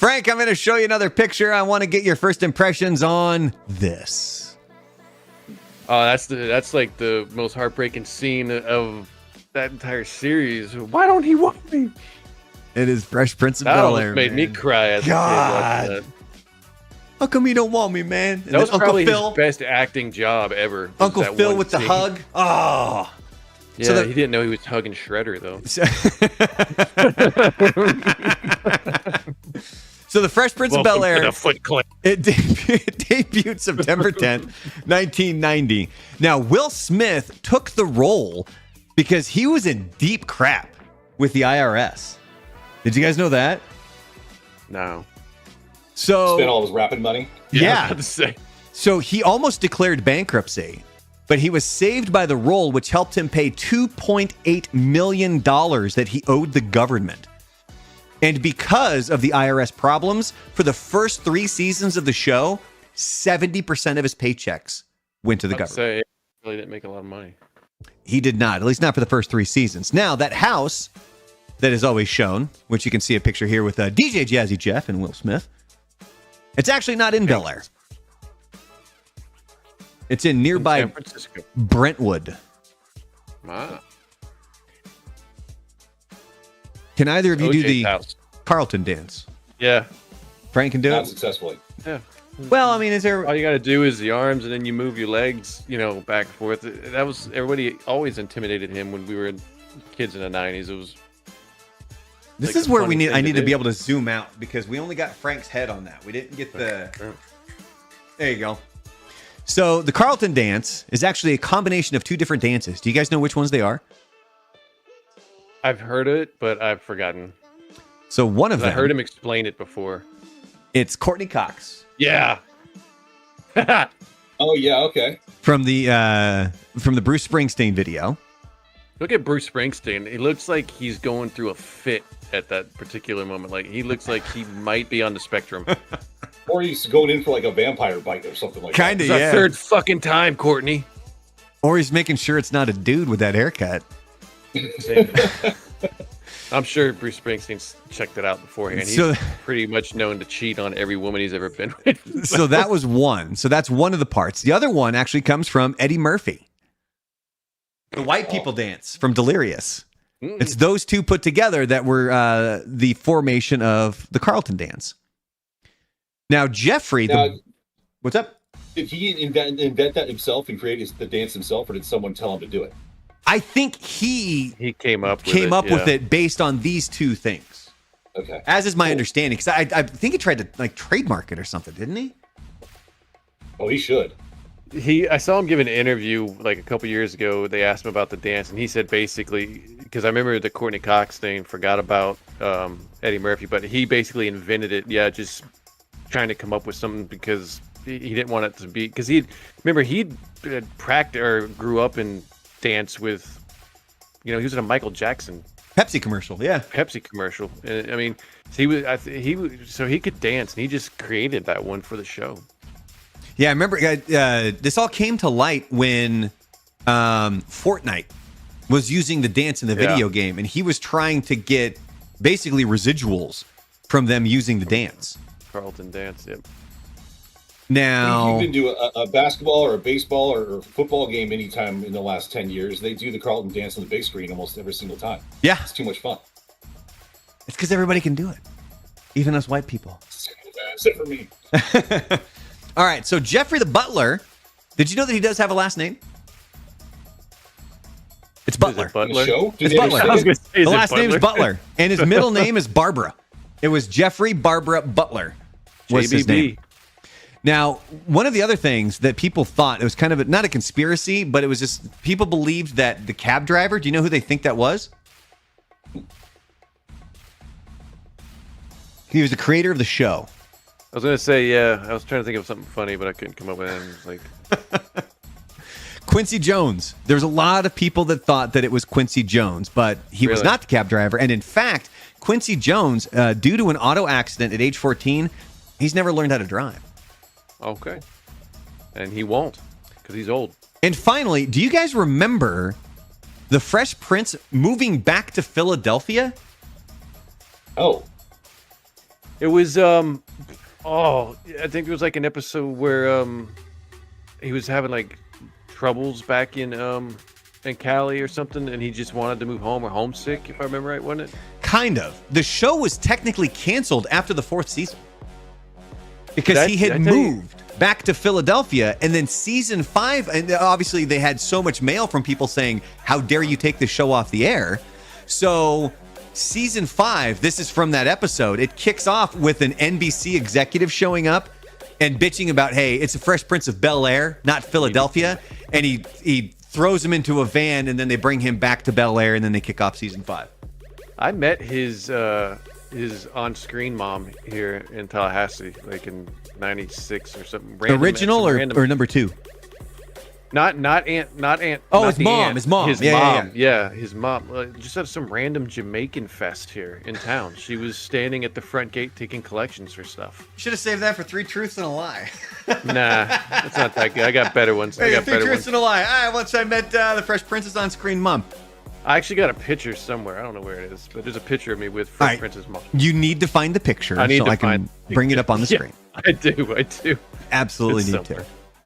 Frank, I'm going to show you another picture. I want to get your first impressions on this. Oh, that's like the most heartbreaking scene of that entire series. Why don't he want me? It is Fresh Prince of That Bel-Air. almost made me cry as a kid God. watching that. How come you don't want me, man? And That was then probably Uncle Phil, his best acting job ever. was Uncle that Phil one with the scene. hug. Oh. Yeah, So the- he didn't know he was hugging Shredder though. So the Fresh Prince of Welcome to Bel-Air, the Foot Clan. it debuted September 10th, 1990. Now, Will Smith took the role because he was in deep crap with the IRS. Did you guys know that? No. So Spent all his rapping money. I was yeah. about to say. So he almost declared bankruptcy, but he was saved by the role, which helped him pay $2.8 million that he owed the government. And because of the IRS problems, for the first 3 seasons of the show, 70% of his paychecks went to the I'd government. say he really didn't make a lot of money. He did not, at least not for the first 3 seasons. Now, that house that is always shown, which you can see a picture here with DJ Jazzy Jeff and Will Smith, it's actually not in Bel Air. It's in nearby San Francisco. Brentwood. Ah. Can either of you do OJ's the house. Carlton dance? Yeah. Frank can do Not it? successfully. Yeah. Well, I mean, is there... All you got to do is the arms, and then you move your legs, back and forth. That was everybody always intimidated him when we were kids in the '90s. It was. This like is a where funny thing I need to do. be able to zoom out because we only got Frank's head on that. We didn't get the... There you go. So the Carlton dance is actually a combination of 2 different dances. Do you guys know which ones they are? I've heard it, but I've forgotten. So one of I them, heard him explain it before. it's Courtney Cox Yeah. Oh yeah, okay. from the Bruce Springsteen video. Look at Bruce Springsteen. He looks like he's going through a fit at that particular moment. Like he looks like he might be on the spectrum. Or he's going in for like a vampire bite or something like Kinda, It's our yeah. third fucking time, Courtney. Or he's making sure it's not a dude with that haircut. I'm sure Bruce Springsteen's checked it out beforehand. He's So- pretty much known to cheat on every woman he's ever been with. So that was one. So that's one of the parts. The other one actually comes from Eddie Murphy. The white people dance from Delirious. It's those 2 put together that were the formation of the Carlton dance. Now, Jeffrey, Now, what's up? did he invent that himself and create the dance himself, or did someone tell him to do it? I think he came up with it based on these 2 things, Okay. as is my Cool. understanding. Because I think he tried to like trademark it or something, didn't he? Oh, he should. I saw him give an interview like a couple years ago. They asked him about the dance, and he said basically, because I remember the Courtney Cox thing, forgot about Eddie Murphy, but he basically invented it. Yeah, just trying to come up with something because he didn't want it to be, because he'd practiced or grew up in dance with, he was in a Michael Jackson Pepsi commercial, yeah. Pepsi commercial. And I mean, so he could dance, and he just created that one for the show. Yeah, I remember this all came to light when Fortnite was using the dance in the video game, and he was trying to get basically residuals from them using the dance. Carlton dance, yep. Now, You can do a basketball or a baseball or football game anytime in the last 10 years. They do the Carlton dance on the big screen almost every single time. yeah, It's too much fun. it's because everybody can do it, even us white people. That's it for me. All right, so Jeffrey the Butler, did you know that he does have a last name? It's Butler. Is it In the show? It's Did they ever Butler. say I was it? gonna say, is The it last name is Butler? Butler, and his middle name is Barbara. It was Jeffrey Barbara Butler was his name. JBB. Now, one of the other things that people thought, it was kind of not a conspiracy, but it was just people believed that the cab driver, do you know who they think that was? He was the creator of the show. I was gonna say, yeah. I was trying to think of something funny, but I couldn't come up with it. It was like, Quincy Jones. There's a lot of people that thought that it was Quincy Jones, but he was Really? not the cab driver. And in fact, Quincy Jones, due to an auto accident at age 14, he's never learned how to drive. okay, and he won't because he's old. And finally, do you guys remember the Fresh Prince moving back to Philadelphia? Oh, It was I think it was like an episode where he was having like troubles back in Cali or something, and he just wanted to move home, or homesick, if I remember right, wasn't it? Kind of. The show was technically canceled after the 4th season because he had moved back to Philadelphia, and then season 5, and obviously they had so much mail from people saying, how dare you take the show off the air? So season 5, this is from that episode, it kicks off with an NBC executive showing up and bitching about, hey, it's a Fresh Prince of Bel-Air, not Philadelphia, and he throws him into a van, and then they bring him back to Bel-Air, and then they kick off season 5. I met his on-screen mom here in Tallahassee, like in '96 or something. Original or number 2? Not Aunt. Oh, not his the mom. aunt. His mom. His Yeah, mom. yeah. His mom. Just at some random Jamaican fest here in town. She was standing at the front gate taking collections for stuff. Should have saved that for 3 truths and a lie. Nah, it's not that good. I got better ones. I got 3 better truths ones. and a lie. Once I met the Fresh Prince's on-screen mom. I actually got a picture somewhere. I don't know where it is, but there's a picture of me with Fresh Prince's mom. You need to find the picture I need so to I can find bring it up on the Yeah, screen. I do. Absolutely It's need somewhere. to.